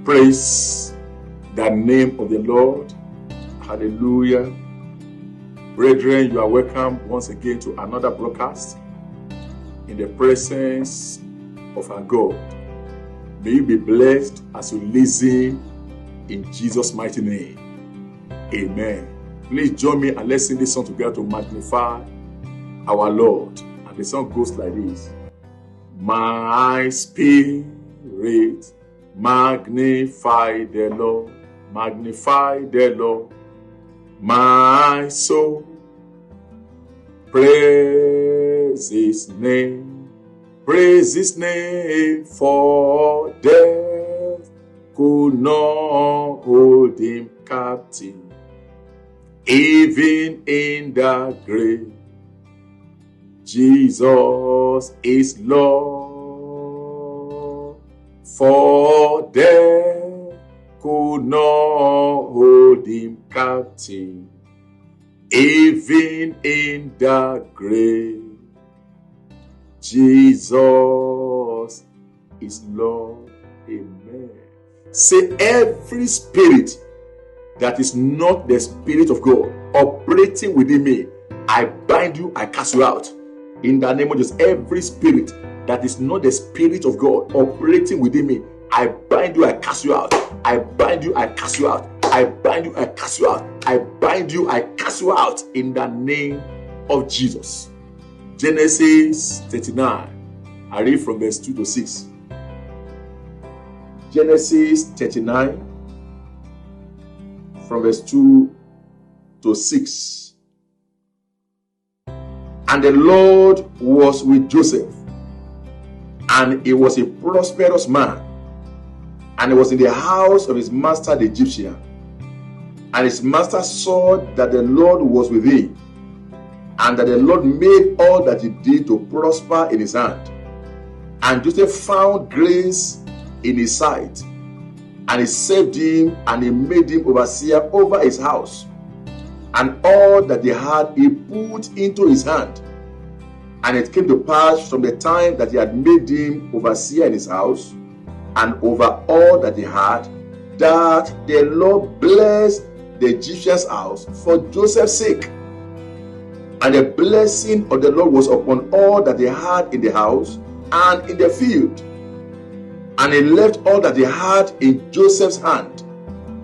Praise the name of the Lord. Hallelujah. Brethren, you are welcome once again to another broadcast in the presence of our God. May you be blessed as you listen in Jesus' mighty name. Amen. Please join me and let's sing this song together to magnify our Lord. And the song goes like this. My spirit magnify the Lord, magnify the Lord. My soul praise his name, for death could not hold him captive, even in the grave. Jesus is Lord, for death could not hold him captive, even in the grave. Jesus is Lord. Amen. Say, every spirit that is not the Spirit of God operating within me, I bind you, I cast you out. In the name of Jesus, every spirit that is not the Spirit of God operating within me, I bind you, I cast you out. I bind you, I cast you out. I bind you, I cast you out. I bind you, I cast you out in the name of Jesus. Genesis 39. I read from verse 2 to 6. Genesis 39 from verse 2 to 6. And the Lord was with Joseph, and he was a prosperous man, and he was in the house of his master the Egyptian. And his master saw that the Lord was with him, and that the Lord made all that he did to prosper in his hand. And Joseph found grace in his sight, and he saved him, and he made him overseer over his house. And all that he had he put into his hand. And it came to pass from the time that he had made him overseer in his house, and over all that he had, that the Lord blessed the Egyptian's house for Joseph's sake. And the blessing of the Lord was upon all that he had in the house and in the field. And he left all that he had in Joseph's hand,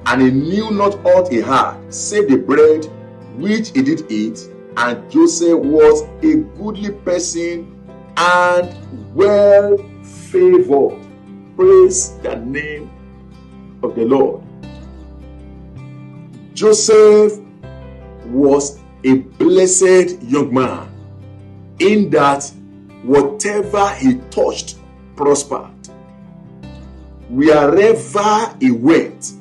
and he knew not aught he had, save the bread which he did eat. And Joseph was a goodly person and well favored. Praise the name of the Lord. Joseph was a blessed young man, in that whatever he touched prospered. Wherever he went,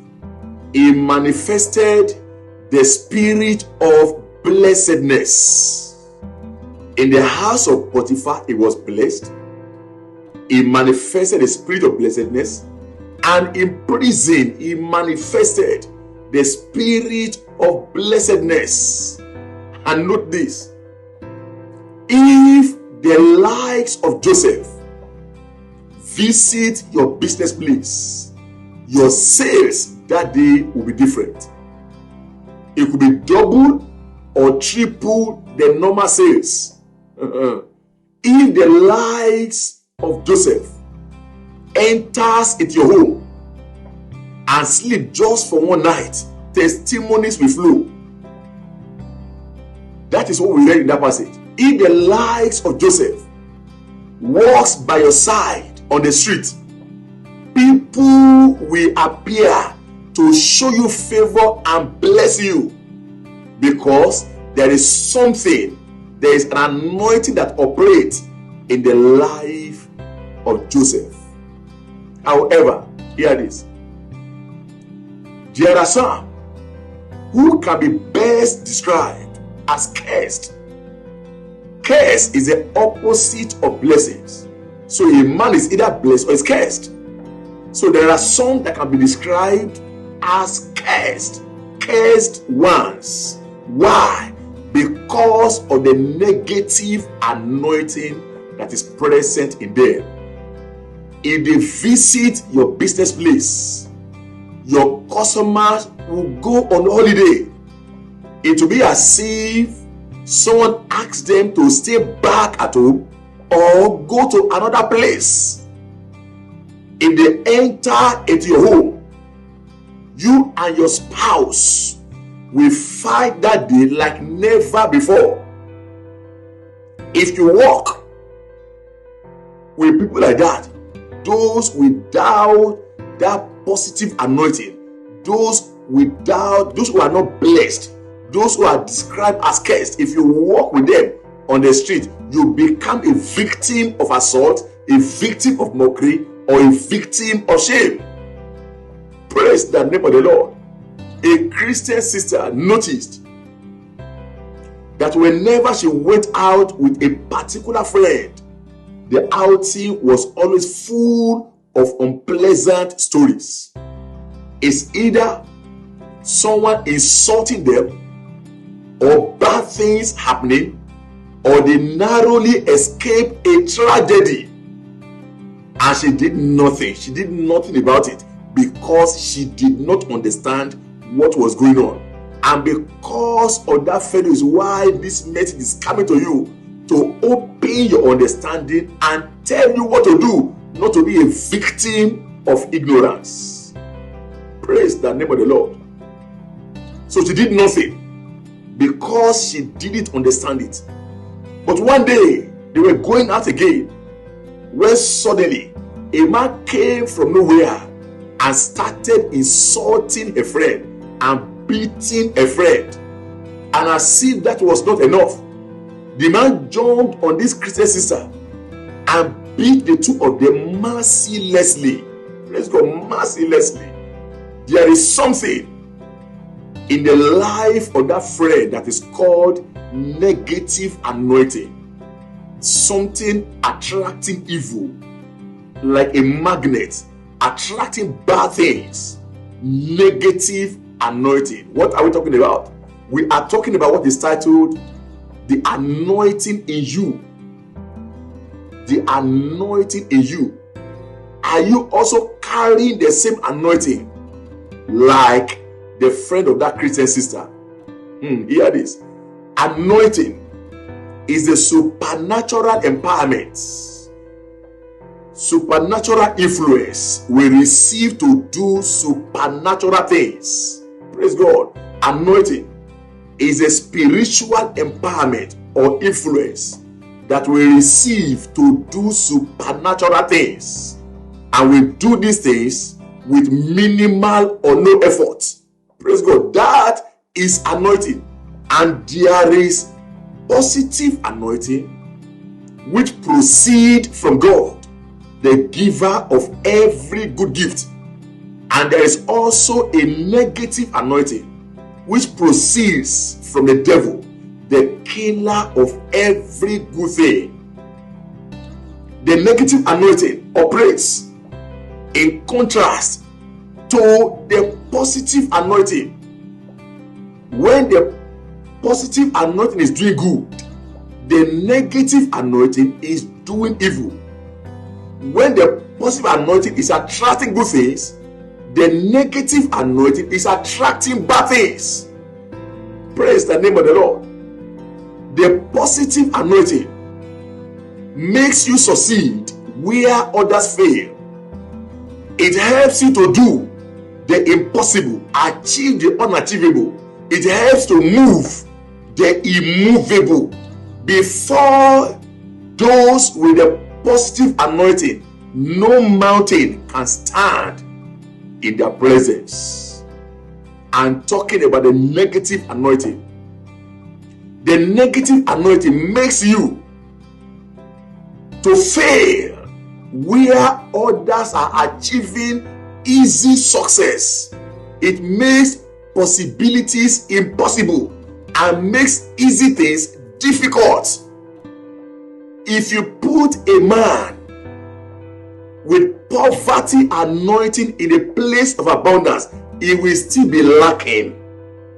he manifested the spirit of blessedness. In the house of Potiphar, he was blessed. He manifested the spirit of blessedness. And in prison, he manifested the spirit of blessedness. And note this: if the likes of Joseph visit your business place, your sales that day will be different. It could be double or triple the normal sales. If the likes of Joseph enters into your home and sleep just for one night, testimonies will flow. That is what we read in that passage. If the likes of Joseph walks by your side on the street, people will appear to show you favor and bless you, because there is something, there is an anointing that operates in the life of Joseph. However, hear this: there are some who can be best described as cursed. Curse is the opposite of blessings. So a man is either blessed or is cursed. So there are some that can be described as cursed ones. Why? Because of the negative anointing that is present in them. If they visit your business place your customers will go on holiday. It will be as if someone asks them to stay back at home or go to another place. If they enter into your home, you and your spouse will fight that day like never before. If you walk with people like that, those without that positive anointing, those who are not blessed, those who are described as cursed, if you walk with them on the street, you become a victim of assault, a victim of mockery, or a victim of shame. Praise the name of the Lord. A Christian sister noticed that whenever she went out with a particular friend, the outing was always full of unpleasant stories. It's either someone insulting them, or bad things happening, or they narrowly escaped a tragedy. And she did nothing. She did nothing about it because she did not understand what was going on. And because of that failure is why this message is coming to you, to open your understanding and tell you what to do, not to be a victim of ignorance. Praise the name of the Lord. So she did nothing because she didn't understand it. But one day they were going out again, when suddenly a man came from nowhere and started insulting a friend and beating a friend. And as if that was not enough, the man jumped on this Christian sister and beat the two of them mercilessly. Praise God, mercilessly. There is something in the life of that friend that is called negative anointing. Something attracting evil, like a magnet, attracting bad things. Negative anointing. What are we talking about? We are talking about what is titled the anointing in you. The anointing in you. Are you also carrying the same anointing like the friend of that Christian sister? Hear this. Anointing is the supernatural empowerment, supernatural influence we receive to do supernatural things. Praise God. Anointing is a spiritual empowerment or influence that we receive to do supernatural things. And we do these things with minimal or no effort. Praise God. That is anointing. And there is positive anointing which proceed from God, the giver of every good gift. And there is also a negative anointing which proceeds from the devil, the killer of every good thing. The negative anointing operates in contrast to the positive anointing. When the positive anointing is doing good, the negative anointing is doing evil. When the positive anointing is attracting good things, the negative anointing is attracting bad things. Praise the name of the Lord. The positive anointing makes you succeed where others fail. It helps you to do the impossible, achieve the unachievable. It helps to move the immovable. Before those with the positive anointing, no mountain can stand in their presence. I'm talking about the negative anointing. The negative anointing makes you to fail where others are achieving easy success. It makes possibilities impossible and makes easy things difficult. If you put a man with poverty anointing in a place of abundance, it will still be lacking.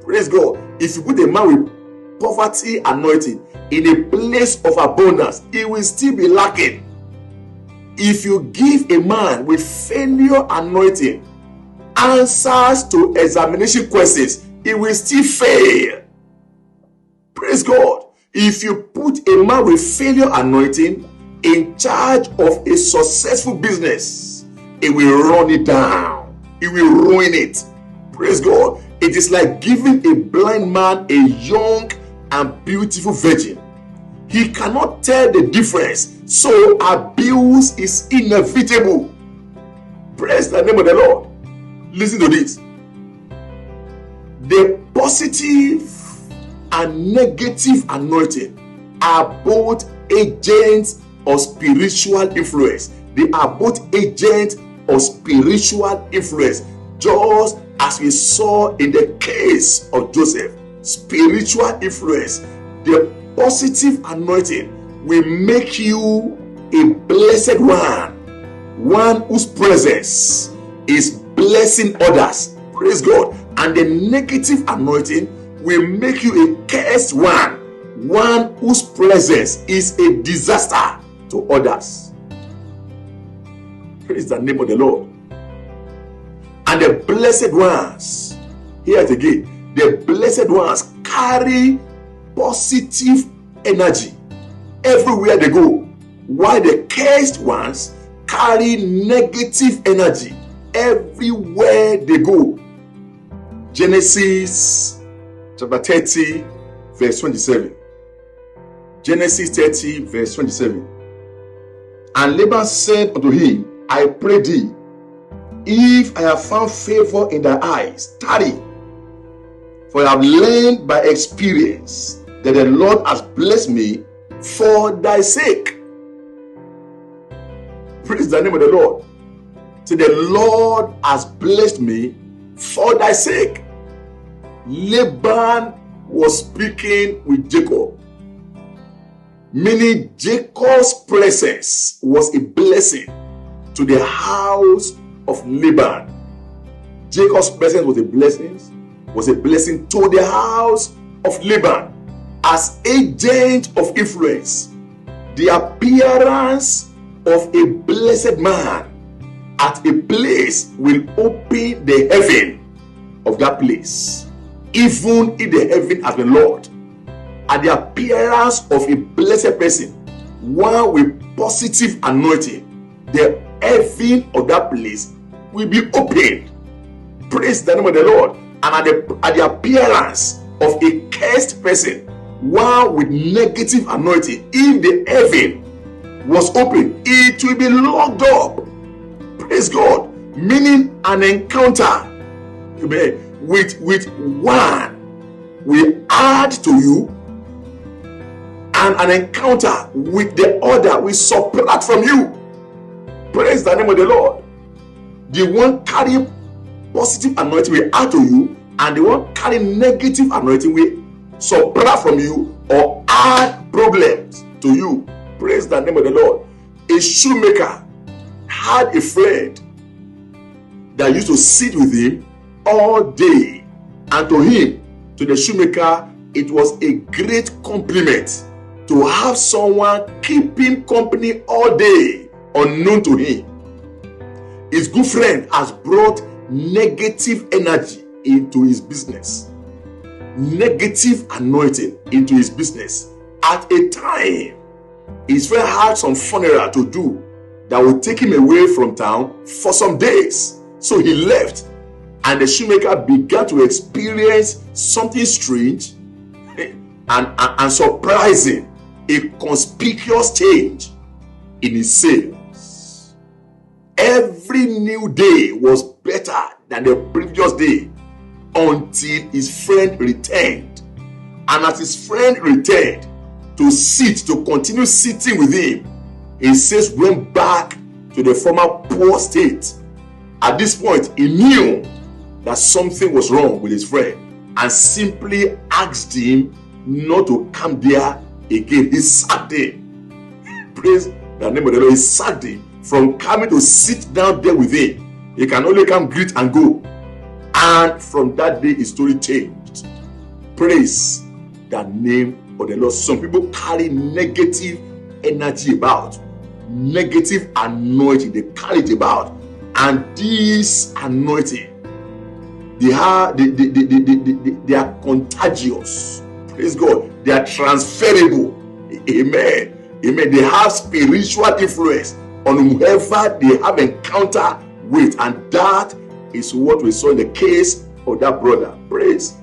Praise God. If you put a man with poverty anointing in a place of abundance, it will still be lacking. If you give a man with failure anointing answers to examination questions, he will still fail. Praise God. If you put a man with failure anointing in charge of a successful business, he will run it down. He will ruin it. Praise God. It is like giving a blind man a young and beautiful virgin. He cannot tell the difference, so abuse is inevitable. Praise the name of the Lord. Listen to this. The positive and negative anointing are both agents of spiritual influence. They are both agents of spiritual influence, just as we saw in the case of Joseph. Spiritual influence. The positive anointing will make you a blessed one whose presence is blessing others. Praise God. And the negative anointing will make you a cursed one whose presence is a disaster to others. Praise the name of the Lord. And the blessed ones, hear it again, the blessed ones carry positive energy everywhere they go, while the cursed ones carry negative energy everywhere they go. Genesis chapter 30 verse 27. Genesis 30 verse 27. And Laban said unto him, I pray thee, if I have found favor in thy eyes, tarry, for I have learned by experience that the Lord has blessed me for thy sake. Praise the name of the Lord. So the Lord has blessed me for thy sake. Laban was speaking with Jacob, meaning Jacob's presence was a blessing to the house of Laban. Jacob's presence was a blessing to the house of Laban. As agent of influence, the appearance of a blessed man at a place will open the heaven of that place, even if the heaven has been locked. At the appearance of a blessed person, one with positive anointing, the heaven of that place will be opened. Praise the name of the Lord. And at the appearance of a cursed person, one with negative anointing, if the heaven was open, it will be locked up. Praise God. Meaning an encounter with one will add to you, and an encounter with the other will subtract from you. Praise the name of the Lord. The one carrying positive anointing will add to you, and the one carrying negative anointing will subtract from you or add problems to you. Praise the name of the Lord. A shoemaker had a friend that used to sit with him all day, and to him, to the shoemaker, it was a great compliment to have someone keep him company all day unknown to him. His good friend has brought negative energy into his business, negative anointing into his business. At a time, his friend had some funeral to do that would take him away from town for some days. So he left, and the shoemaker began to experience something strange and surprising, a conspicuous change in his sales. Every new day was better than the previous day until his friend returned. And as his friend returned to continue sitting with him, his sales went back to the former poor state. At this point, he knew that something was wrong with his friend and simply asked him not to come there again. He sacked him. Praise the name of the Lord. He sacked him from coming to sit down there with him. He can only come, greet, and go. And from that day, his story changed. Praise the name of the Lord. Some people carry negative energy about, negative anointing. They carry it about. And this anointing They are contagious. Praise God. They are transferable. Amen. Amen. They have spiritual influence on whoever they have encounter with, and that is what we saw in the case of that brother. Praise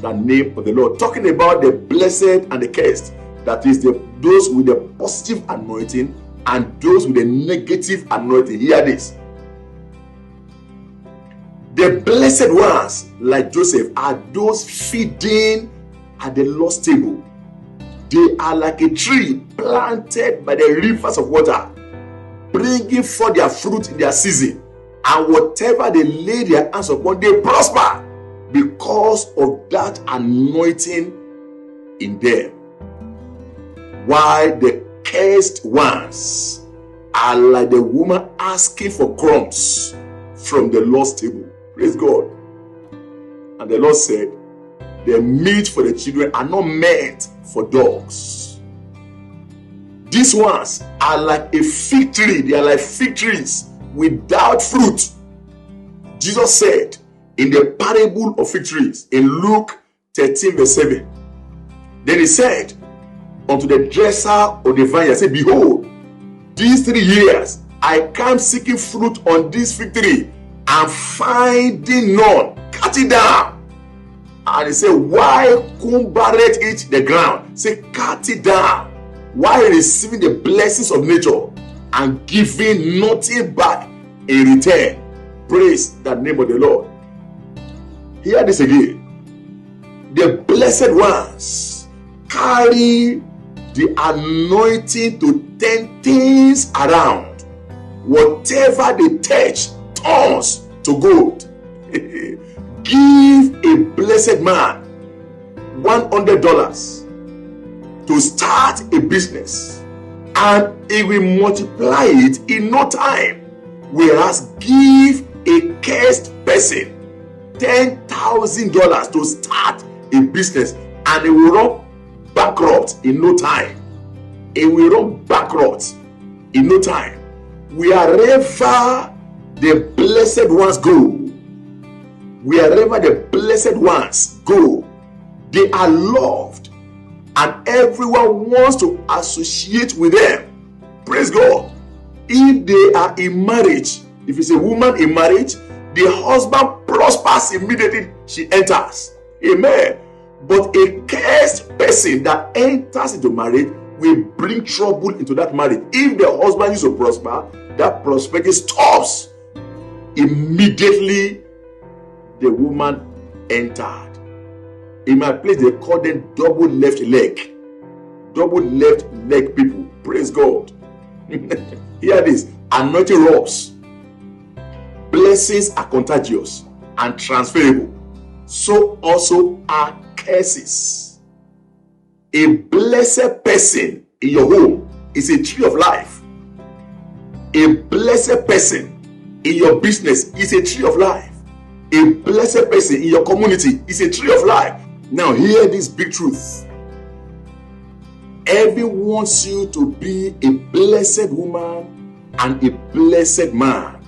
the name of the Lord. Talking about the blessed and the cursed, that is those with the positive anointing and those with the negative anointing. Hear this. The blessed ones, like Joseph, are those feeding at the Lord's table. They are like a tree planted by the rivers of water, bringing forth their fruit in their season. And whatever they lay their hands upon, they prosper because of that anointing in them. While the cursed ones are like the woman asking for crumbs from the Lord's table. Praise God. And the Lord said, the meat for the children are not meant for dogs. These ones are like a fig tree. They are like fig trees without fruit. Jesus said in the parable of fig trees in Luke 13 verse 7. Then he said unto the dresser of the vineyard, say, behold, these 3 years I came seeking fruit on this fig tree, and finding none, cut it down. And he said, why cumbereth it the ground? Say, cut it down. Why receiving the blessings of nature and giving nothing back in return? Praise the name of the Lord. Hear this again. The blessed ones carry the anointing to turn things around. Whatever they touch turns to gold. Give a blessed man $100 to start a business, and he will multiply it in no time. Whereas give a cursed person $10,000 to start a business, and he will run bankrupt in no time. He will run bankrupt in no time. Wherever the blessed ones go, wherever the blessed ones go, they are loved, and everyone wants to associate with them. Praise God. If they are in marriage, if it's a woman in marriage, the husband prospers immediately she enters. Amen. But a cursed person that enters into marriage will bring trouble into that marriage. If the husband is to prosper, that prosperity stops immediately the woman entered. In my place, they call them double left leg. Double left leg people. Praise God. Hear this. Anointing robs. Blessings are contagious and transferable. So also are curses. A blessed person in your home is a tree of life. A blessed person in your business is a tree of life. A blessed person in your community is a tree of life. Now hear this big truth. Everyone wants you to be a blessed woman and a blessed man.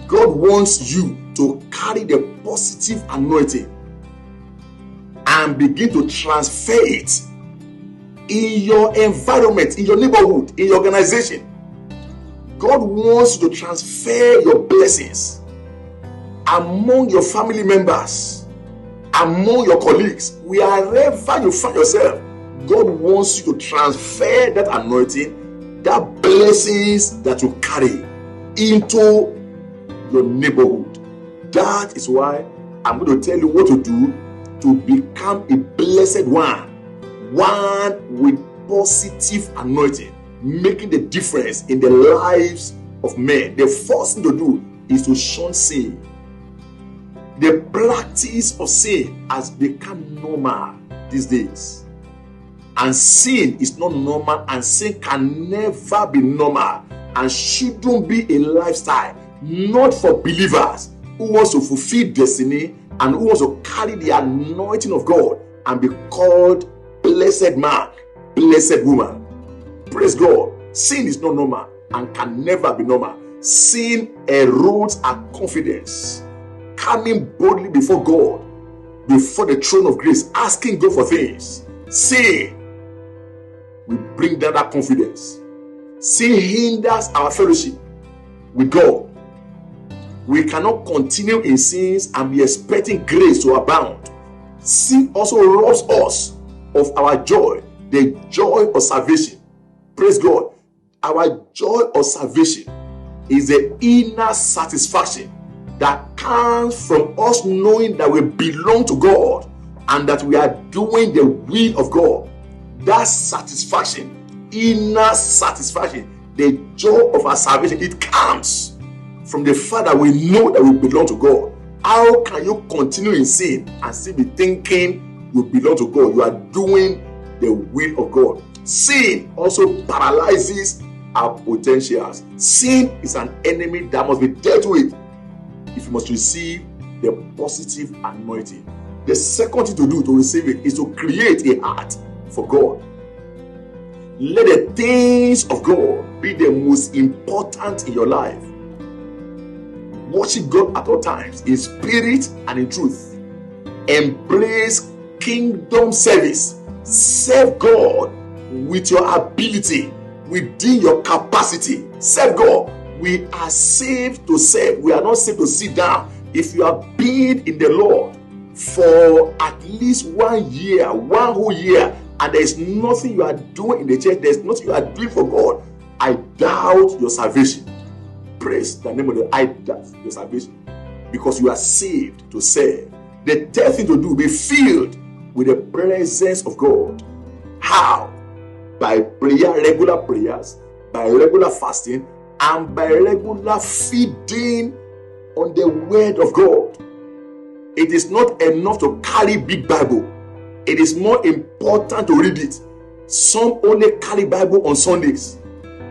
God wants you to carry the positive anointing and begin to transfer it in your environment, in your neighborhood, in your organization. God wants you to transfer your blessings among your family members, among your colleagues, wherever you find yourself. God wants you to transfer that anointing, that blessings that you carry into your neighborhood. That is why I'm going to tell you what to do to become a blessed one with positive anointing, making the difference in the lives of men. The first thing to do is to shun sin. The practice of sin has become normal these days. And sin is not normal, and sin can never be normal and shouldn't be a lifestyle, not for believers who wants to fulfill destiny and who wants to carry the anointing of God and be called blessed man, blessed woman. Praise God. Sin is not normal and can never be normal. Sin erodes our confidence, coming boldly before God, before the throne of grace, asking God for things. Sin will bring down that confidence. Sin hinders our fellowship with God. We cannot continue in sins and be expecting grace to abound. Sin also robs us of our joy, the joy of salvation. Praise God. Our joy of salvation is the inner satisfaction that comes from us knowing that we belong to God and that we are doing the will of God. That satisfaction, inner satisfaction, the joy of our salvation, it comes from the fact that we know that we belong to God. How can you continue in sin and still be thinking you belong to God? You are doing the will of God. Sin also paralyzes our potentials. Sin is an enemy that must be dealt with if you must receive the positive anointing. The second thing to do to receive it is to create a heart for God. Let the things of God be the most important in your life. Worship God at all times in spirit and in truth. Embrace kingdom service. Serve God with your ability, within your capacity. Serve God. We are saved to serve. We are not saved to sit down. If you have been in the Lord for at least 1 year, 1 whole year, and there is nothing you are doing in the church, there is nothing you are doing for God, I doubt your salvation. Praise the name of the Lord. I doubt your salvation, because you are saved to serve. The third thing to do, be filled with the presence of God. How? By prayer, regular prayers, by regular fasting, and by regular feeding on the word of God. It is not enough to carry big Bible. It is more important to read it. Some only carry Bible on Sundays.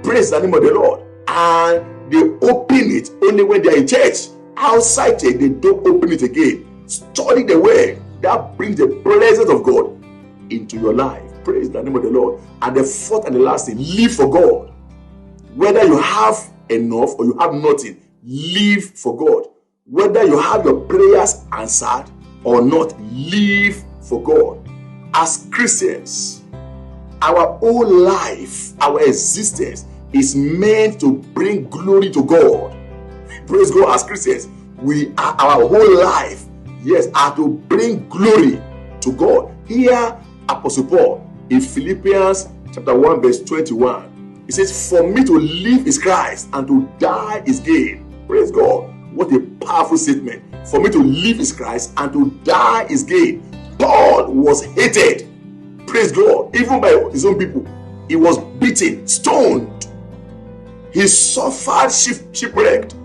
Praise the name of the Lord. And they open it only when they are in church. Outside church, they don't open it again. Study the word. That brings the presence of God into your life. Praise the name of the Lord. And the fourth and the last thing, live for God. Whether you have enough or you have nothing, live for God. Whether you have your prayers answered or not, live for God. As Christians, our whole life, our existence is meant to bring glory to God. Praise God. As Christians, our whole life, yes, are to bring glory to God. Here, Apostle Paul in Philippians chapter 1 verse 21, he says, for me to live is Christ and to die is gain. Praise God. What a powerful statement. For me to live is Christ and to die is gain. Paul was hated. Praise God. Even by his own people. He was beaten, stoned. He suffered shipwrecked.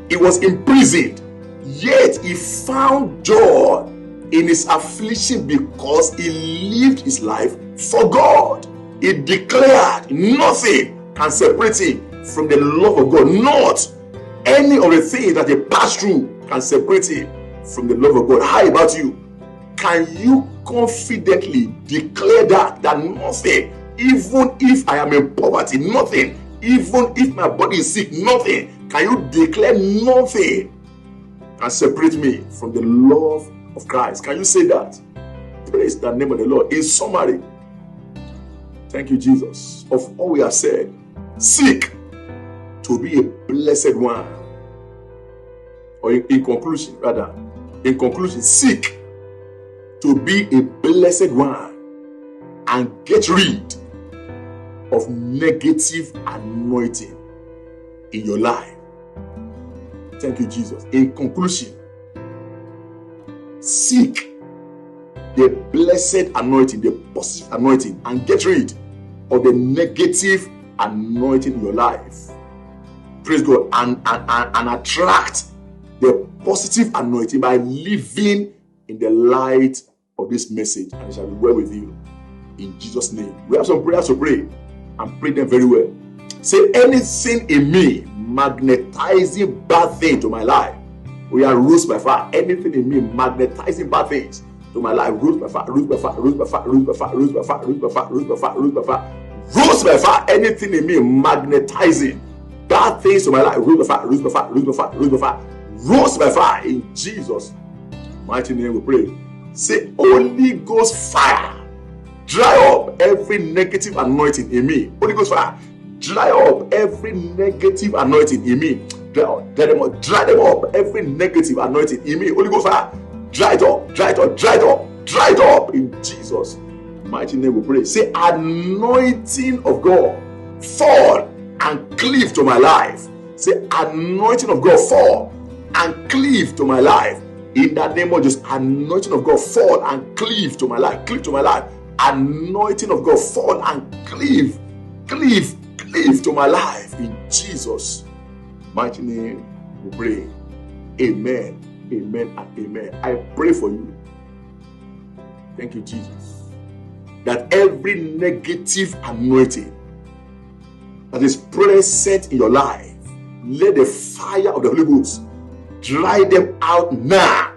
He was imprisoned. Yet he found joy in his affliction because he lived his life for God. He declared nothing can separate him from the love of God. Not any of the things that he passed through can separate him from the love of God. How about you? Can you confidently declare that nothing, even if I am in poverty, nothing, even if my body is sick, nothing, can you declare nothing can separate me from the love of Christ? Can you say that? Praise the name of the Lord. In summary, thank you, Jesus. Of all we have said, seek to be a blessed one. Or in conclusion, seek to be a blessed one and get rid of negative anointing in your life. Thank you, Jesus. In conclusion, seek the blessed anointing, the positive anointing, and get rid of the negative anointing in your life. Praise God. And attract the positive anointing by living in the light of this message, and it shall be well with you. In Jesus' name. We have some prayers to pray, and pray them very well. Say, anything in me magnetizing bad thing to my life, we are roots by fire. Anything in me magnetizing bad things to my life, roots by fire, roots by fire, roots by fire, roots by fire, roots by fire, roots by fire, roots by fire, roots by fire, roots by fire. Anything in me magnetizing bad things to my life, roots by fire, roots by fire, roots by fire, roots by fire, roast by fire. In Jesus' mighty name we pray. Say, Holy Ghost fire, dry up every negative anointing in me. Holy Ghost fire, dry up every negative anointing in me. Dry them up, every negative anointing in me. Holy Ghost fire, dry it up, dry it up, dry it up, dry it up. In Jesus' mighty name we pray. Say, anointing of God, fall and cleave to my life. Say, anointing of God, fall and cleave to my life. In the name of Jesus, anointing of God, fall and cleave to my life. Cleave to my life. Anointing of God, fall and cleave to my life. In Jesus' mighty name we pray. Amen, amen, and amen. I pray for you. Thank you, Jesus. That every negative anointing that is present in your life, let the fire of the Holy Ghost dry them out now.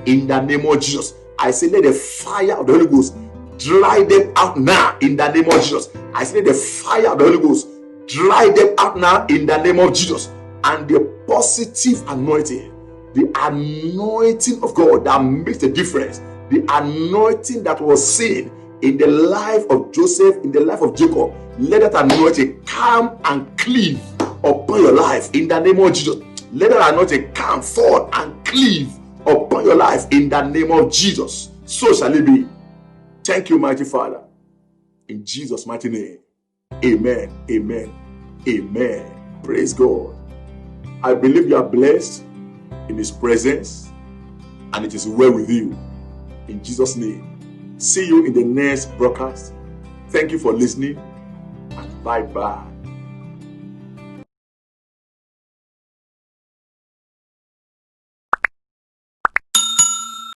In the name of Jesus, I say, let the fire of the Holy Ghost dry them out now. In the name of Jesus, I say, let the fire of the Holy Ghost dry them out now. In the name of Jesus. And the positive anointing, the anointing of God that makes the difference, the anointing that was seen in the life of Joseph, in the life of Jacob, let that anointing come and cleave upon your life. In the name of Jesus, let that anointing come, fall and cleave upon your life. In the name of Jesus, so shall it be. Thank you, mighty Father. In Jesus' mighty name, amen, amen, amen. Praise God. I believe you are blessed in His presence, and it is well with you. In Jesus' name. See you in the next broadcast. Thank you for listening, and bye-bye.